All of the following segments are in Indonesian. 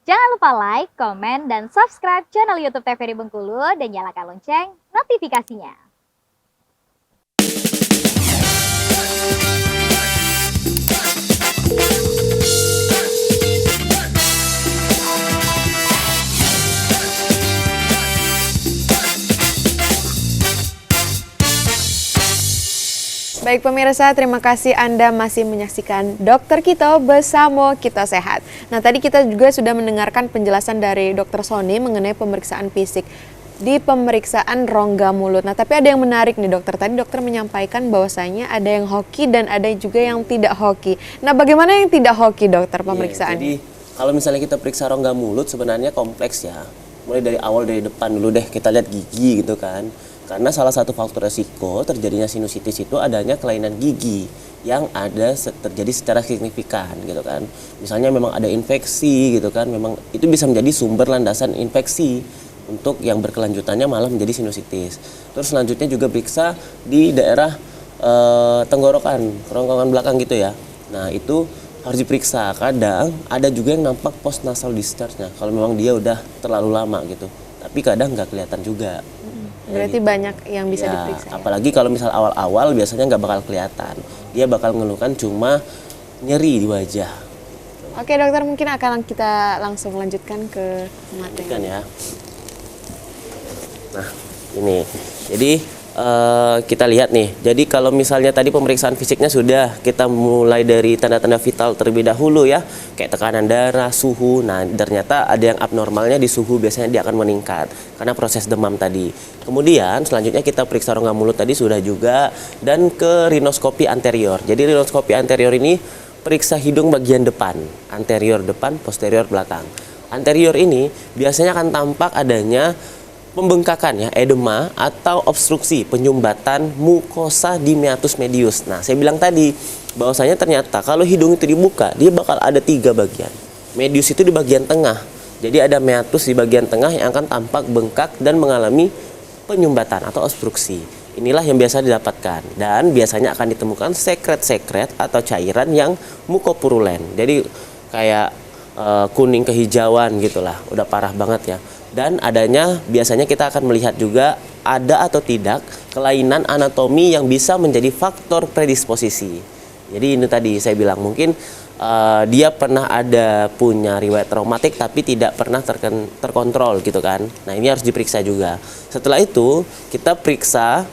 Jangan lupa like, komen, dan subscribe channel YouTube TVRI Bengkulu dan nyalakan lonceng notifikasinya. Baik pemirsa, terima kasih Anda masih menyaksikan Dokter Kito bersama Kita Sehat. Nah tadi kita juga sudah mendengarkan penjelasan dari Dokter Sony mengenai pemeriksaan fisik di pemeriksaan rongga mulut. Nah tapi ada yang menarik nih dokter, tadi dokter menyampaikan bahwasanya ada yang hoki dan ada juga yang tidak hoki. Nah bagaimana yang tidak hoki dokter pemeriksaan? Jadi kalau misalnya kita periksa rongga mulut sebenarnya kompleks ya. Mulai dari awal dari depan dulu deh, kita lihat gigi gitu kan. Karena salah satu faktor resiko terjadinya sinusitis itu adanya kelainan gigi yang ada terjadi secara signifikan gitu kan. Misalnya memang ada infeksi gitu kan, memang itu bisa menjadi sumber landasan infeksi untuk yang berkelanjutannya malah menjadi sinusitis. Terus selanjutnya juga periksa di daerah tenggorokan, kerongkongan belakang gitu ya. Nah itu harus diperiksa. Kadang ada juga yang nampak post nasal discharge-nya kalau memang dia udah terlalu lama gitu. Tapi kadang nggak kelihatan juga. Berarti gitu. banyak yang bisa diperiksa. Apalagi kalau misal awal-awal biasanya nggak bakal kelihatan. Dia bakal ngeluhkan cuma nyeri di wajah. Oke dokter, mungkin akan kita langsung lanjutkan ke materi. Ya. Nah ini, jadi kita lihat nih. Jadi kalau misalnya tadi pemeriksaan fisiknya sudah, kita mulai dari tanda-tanda vital terlebih dahulu ya, kayak tekanan darah, suhu. Nah ternyata ada yang abnormalnya di suhu, biasanya dia akan meningkat karena proses demam tadi. Kemudian selanjutnya kita periksa rongga mulut tadi sudah juga, dan ke rinoskopi anterior. Jadi rinoskopi anterior ini periksa hidung bagian depan, anterior depan, posterior belakang. Anterior ini biasanya akan tampak adanya pembengkakan ya, edema atau obstruksi penyumbatan mukosa di meatus medius. Nah, saya bilang tadi bahwasanya ternyata kalau hidung itu dibuka, dia bakal ada 3 bagian. Medius itu di bagian tengah. Jadi ada meatus di bagian tengah yang akan tampak bengkak dan mengalami penyumbatan atau obstruksi. Inilah yang biasa didapatkan, dan biasanya akan ditemukan sekret-sekret atau cairan yang mukopurulen. Jadi kayak kuning kehijauan gitulah, udah parah banget ya. Dan adanya biasanya kita akan melihat juga ada atau tidak kelainan anatomi yang bisa menjadi faktor predisposisi. Jadi ini tadi saya bilang mungkin dia pernah ada punya riwayat traumatik tapi tidak pernah terkontrol gitu kan. Nah ini harus diperiksa juga. Setelah itu kita periksa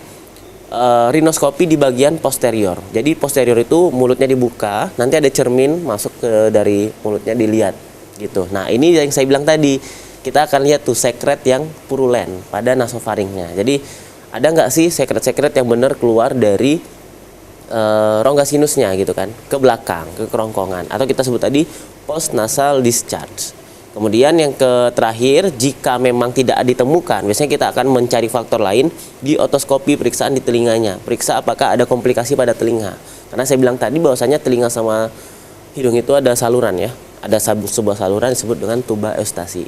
rinoskopi di bagian posterior. Jadi posterior itu mulutnya dibuka, nanti ada cermin masuk ke dari mulutnya dilihat gitu. Nah ini yang saya bilang tadi, kita akan lihat tuh sekret yang purulen pada nasofaringnya. Jadi ada nggak sih sekret-sekret yang benar keluar dari rongga sinusnya gitu kan, ke belakang, ke kerongkongan, atau kita sebut tadi post nasal discharge. Kemudian yang terakhir, jika memang tidak ditemukan, biasanya kita akan mencari faktor lain di otoskopi, periksaan di telinganya. Periksa apakah ada komplikasi pada telinga. Karena saya bilang tadi bahwasanya telinga sama hidung itu ada saluran ya. Ada sebuah saluran disebut dengan tuba eustasi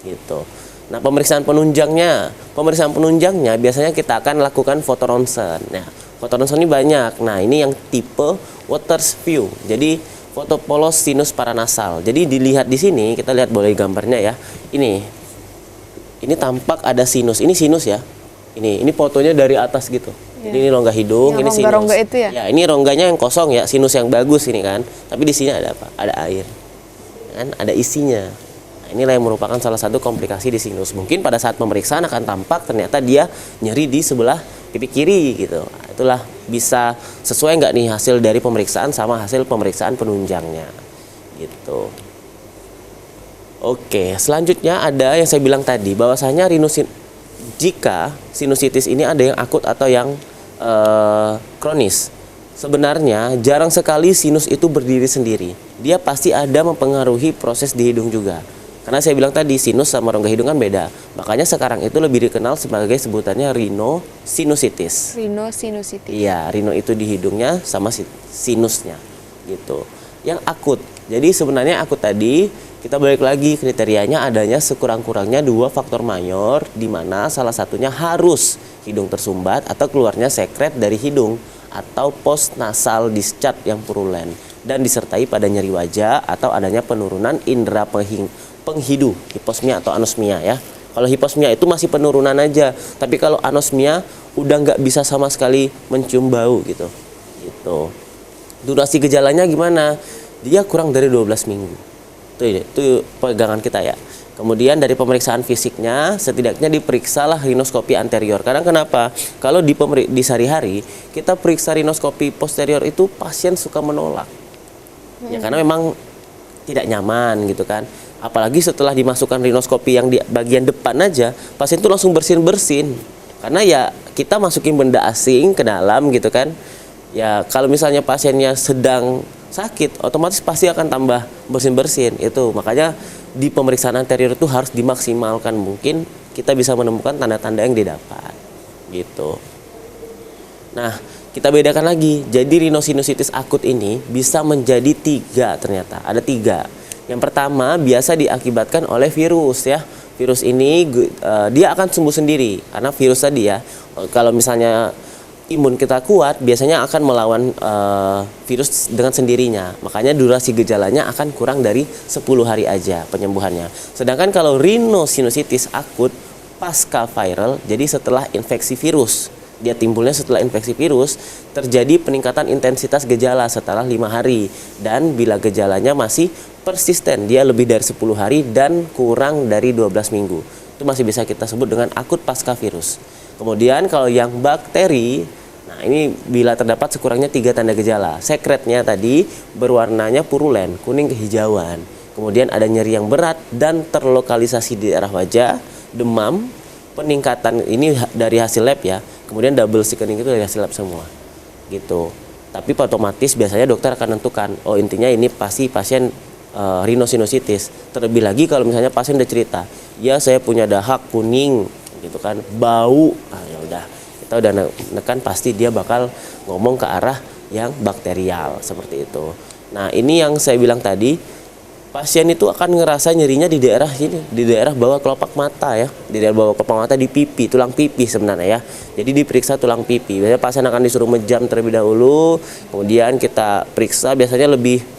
gitu. Nah, pemeriksaan penunjangnya biasanya kita akan lakukan foto ronsen. Nah, foto ronsen ini banyak. Nah, ini yang tipe Waters view. Jadi foto polos sinus paranasal. Jadi dilihat di sini, kita lihat boleh gambarnya ya. Ini tampak ada sinus. Ini sinus ya. Ini fotonya dari atas gitu. Ya. Jadi ini rongga hidung, ini sinus. Rongga itu ya? Ya, ini rongganya yang kosong ya, sinus yang bagus ini kan. Tapi di sini ada apa? Ada air. Kan ada isinya. Nah, inilah yang merupakan salah satu komplikasi di sinus. Mungkin pada saat pemeriksaan akan tampak ternyata dia nyeri di sebelah pipi kiri gitu. Nah, itulah bisa sesuai nggak nih hasil dari pemeriksaan sama hasil pemeriksaan penunjangnya gitu. Oke, selanjutnya ada yang saya bilang tadi bahwasanya jika sinusitis ini ada yang akut atau yang kronis. Sebenarnya jarang sekali sinus itu berdiri sendiri. Dia pasti ada mempengaruhi proses di hidung juga. Karena saya bilang tadi sinus sama rongga hidung kan beda. Makanya sekarang itu lebih dikenal sebagai sebutannya rhinosinusitis. Rhinosinusitis. Iya, rhino itu di hidungnya sama sinusnya gitu. Yang akut. Jadi sebenarnya akut tadi kita balik lagi kriterianya adanya sekurang-kurangnya 2 faktor mayor, di mana salah satunya harus hidung tersumbat atau keluarnya sekret dari hidung atau post nasal discharge yang purulen, dan disertai pada nyeri wajah atau adanya penurunan indera penghidu, hiposmia atau anosmia ya. Kalau hiposmia itu masih penurunan aja, tapi kalau anosmia udah nggak bisa sama sekali mencium bau gitu. Gitu. Durasi gejalanya gimana? Dia kurang dari 12 minggu. Itu pegangan kita ya. Kemudian dari pemeriksaan fisiknya setidaknya diperiksalah rinoskopi anterior. Karena kenapa? Kalau di sehari-hari kita periksa rinoskopi posterior itu pasien suka menolak. Ya karena memang tidak nyaman gitu kan. Apalagi setelah dimasukkan rinoskopi yang di bagian depan aja, pasien itu langsung bersin-bersin. Karena ya kita masukin benda asing ke dalam gitu kan. Ya kalau misalnya pasiennya sedang sakit, otomatis pasti akan tambah bersin-bersin. Itu makanya di pemeriksaan anterior itu harus dimaksimalkan mungkin kita bisa menemukan tanda-tanda yang didapat gitu. Nah, kita bedakan lagi. Jadi rhinosinusitis akut ini bisa menjadi 3 ternyata. Ada 3. Yang pertama biasa diakibatkan oleh virus ya. Virus ini dia akan sembuh sendiri karena virus tadi ya. Kalau misalnya imun kita kuat, biasanya akan melawan virus dengan sendirinya. Makanya durasi gejalanya akan kurang dari 10 hari aja penyembuhannya. Sedangkan kalau rhinosinusitis akut pasca viral, jadi setelah infeksi virus, dia timbulnya setelah infeksi virus, terjadi peningkatan intensitas gejala setelah 5 hari. Dan bila gejalanya masih persisten, dia lebih dari 10 hari dan kurang dari 12 minggu. Itu masih bisa kita sebut dengan akut pasca virus. Kemudian kalau yang bakteri, nah ini bila terdapat sekurangnya 3 tanda gejala. Sekretnya tadi berwarnanya purulen, kuning kehijauan. Kemudian ada nyeri yang berat dan terlokalisasi di daerah wajah, demam, peningkatan ini dari hasil lab ya. Kemudian double sickening itu dari hasil lab semua. Gitu. Tapi otomatis biasanya dokter akan menentukan, oh intinya ini pasti pasien rhinosinusitis. Terlebih lagi kalau misalnya pasien udah cerita, ya saya punya dahak kuning gitu kan, bau. Nah, ya udah. Kita udah nekan pasti dia bakal ngomong ke arah yang bakterial seperti itu. Nah, ini yang saya bilang tadi, pasien itu akan ngerasa nyerinya di daerah sini, di daerah bawah kelopak mata ya, di daerah bawah kelopak mata di pipi, tulang pipi sebenarnya ya. Jadi diperiksa tulang pipi. Biasanya pasien akan disuruh mejam terlebih dahulu, kemudian kita periksa biasanya lebih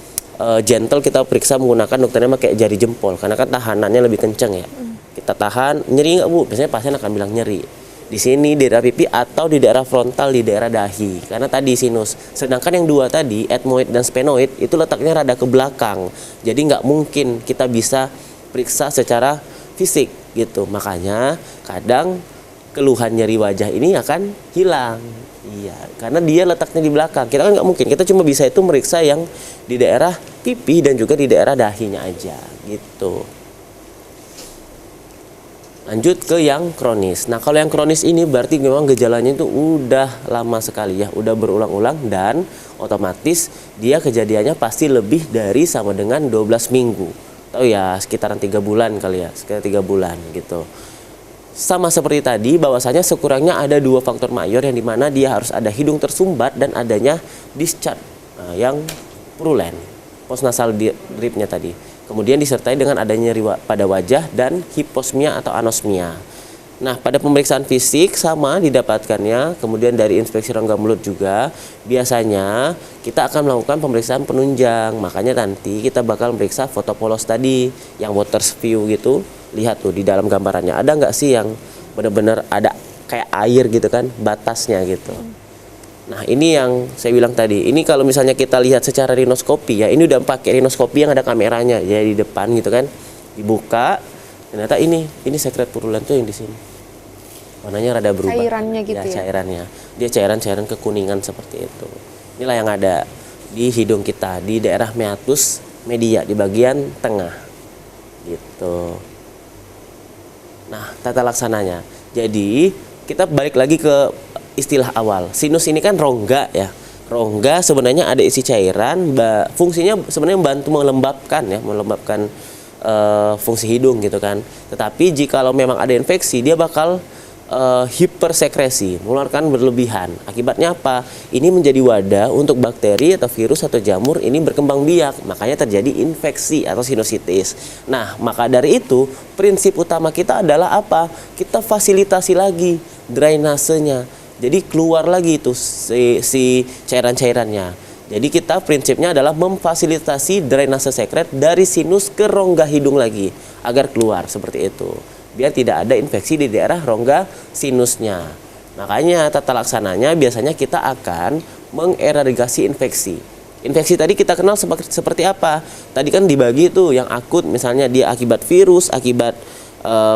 gentle, kita periksa menggunakan dokternya pakai jari jempol karena kan tahanannya lebih kenceng ya. Kita tahan, nyeri nggak Bu? Biasanya pasien akan bilang nyeri. Di sini di daerah pipi atau di daerah frontal di daerah dahi karena tadi sinus. Sedangkan yang 2 tadi ethmoid dan sphenoid itu letaknya rada ke belakang, jadi nggak mungkin kita bisa periksa secara fisik gitu. Makanya kadang keluhan nyeri wajah ini akan hilang, iya, karena dia letaknya di belakang. Kita kan nggak mungkin, kita cuma bisa itu meriksa yang di daerah pipi dan juga di daerah dahinya aja gitu. Lanjut ke yang kronis. Nah, kalau yang kronis ini berarti memang gejalanya itu udah lama sekali ya, udah berulang-ulang dan otomatis dia kejadiannya pasti lebih dari sama dengan 12 minggu. Tahu ya, sekitaran 3 bulan kali ya, sekitar 3 bulan gitu. Sama seperti tadi, bahwasanya sekurangnya ada 2 faktor mayor yang dimana dia harus ada hidung tersumbat dan adanya discharge yang purulen, postnasal dripnya tadi. Kemudian disertai dengan adanya nyeri pada wajah dan hiposmia atau anosmia. Nah, pada pemeriksaan fisik sama didapatkannya, kemudian dari inspeksi rongga mulut juga, biasanya kita akan melakukan pemeriksaan penunjang. Makanya nanti kita bakal memeriksa foto polos tadi, yang water view gitu. Lihat tuh di dalam gambarannya, ada nggak sih yang benar-benar ada kayak air gitu kan, batasnya gitu. Nah, ini yang saya bilang tadi. Ini kalau misalnya kita lihat secara rinoskopi ya, ini udah pakai rinoskopi yang ada kameranya ya di depan gitu kan. Dibuka, ternyata ini sekret purulen tuh yang di sini. Warnanya rada berubah. Cairannya gitu ya. Cairannya. Dia cairan-cairan kekuningan seperti itu. Inilah yang ada di hidung kita di daerah meatus media di bagian tengah. Gitu. Nah, tata laksananya. Jadi, kita balik lagi ke istilah awal. Sinus ini kan rongga ya. Rongga sebenarnya ada isi cairan, fungsinya sebenarnya membantu melembabkan fungsi hidung gitu kan. Tetapi jikalau memang ada infeksi, dia bakal hipersekresi, mengeluarkan berlebihan. Akibatnya apa? Ini menjadi wadah untuk bakteri atau virus atau jamur ini berkembang biak. Makanya terjadi infeksi atau sinusitis. Nah, maka dari itu prinsip utama kita adalah apa? Kita fasilitasi lagi drainasenya. Jadi keluar lagi itu si cairan-cairannya. Jadi kita prinsipnya adalah memfasilitasi drainase sekret dari sinus ke rongga hidung lagi. agar keluar seperti itu. Biar tidak ada infeksi di daerah rongga sinusnya. Makanya tata laksananya biasanya kita akan mengeradikasi infeksi. Infeksi tadi kita kenal seperti apa? Tadi kan dibagi tuh yang akut misalnya dia akibat virus, akibat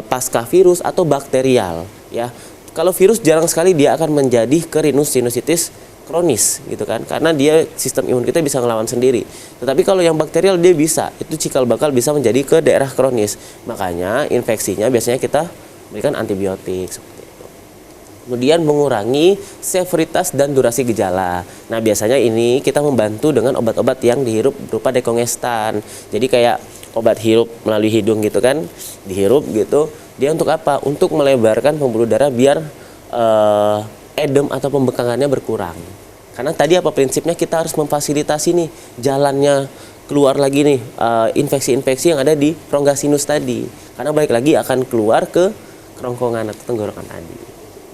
pasca virus atau bakterial ya. Kalau virus jarang sekali dia akan menjadi ke sinusitis kronis gitu kan, karena dia sistem imun kita bisa ngelawan sendiri. Tetapi kalau yang bakterial dia bisa, itu cikal bakal bisa menjadi ke daerah kronis. Makanya infeksinya biasanya kita berikan antibiotik seperti itu. Kemudian mengurangi severitas dan durasi gejala. Nah biasanya ini kita membantu dengan obat-obat yang dihirup berupa dekongestan. Jadi kayak obat hirup melalui hidung gitu kan, dihirup gitu. Dia untuk apa? Untuk melebarkan pembuluh darah biar edem atau pembekangannya berkurang. Karena tadi apa prinsipnya, kita harus memfasilitasi nih jalannya keluar lagi nih infeksi-infeksi yang ada di rongga sinus tadi. Karena balik lagi akan keluar ke kerongkongan atau tenggorokan tadi.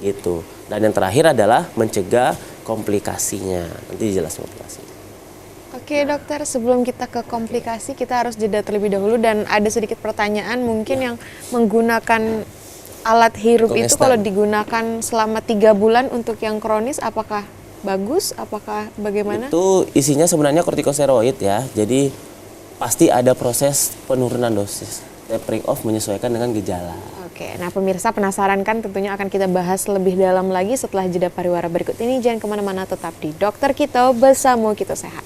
Gitu. Dan yang terakhir adalah mencegah komplikasinya. Nanti jelas komplikasinya. Oke dokter, sebelum kita ke komplikasi kita harus jeda terlebih dahulu, dan ada sedikit pertanyaan mungkin yang menggunakan alat hirup itu kalau digunakan selama 3 bulan untuk yang kronis apakah bagus, apakah bagaimana? Itu isinya sebenarnya kortikosteroid ya, jadi pasti ada proses penurunan dosis, tapering off menyesuaikan dengan gejala. Oke, nah pemirsa penasaran kan, tentunya akan kita bahas lebih dalam lagi setelah jeda pariwara berikut ini. Jangan kemana-mana, tetap di Dokter Kito Bersamo Kito Sehat.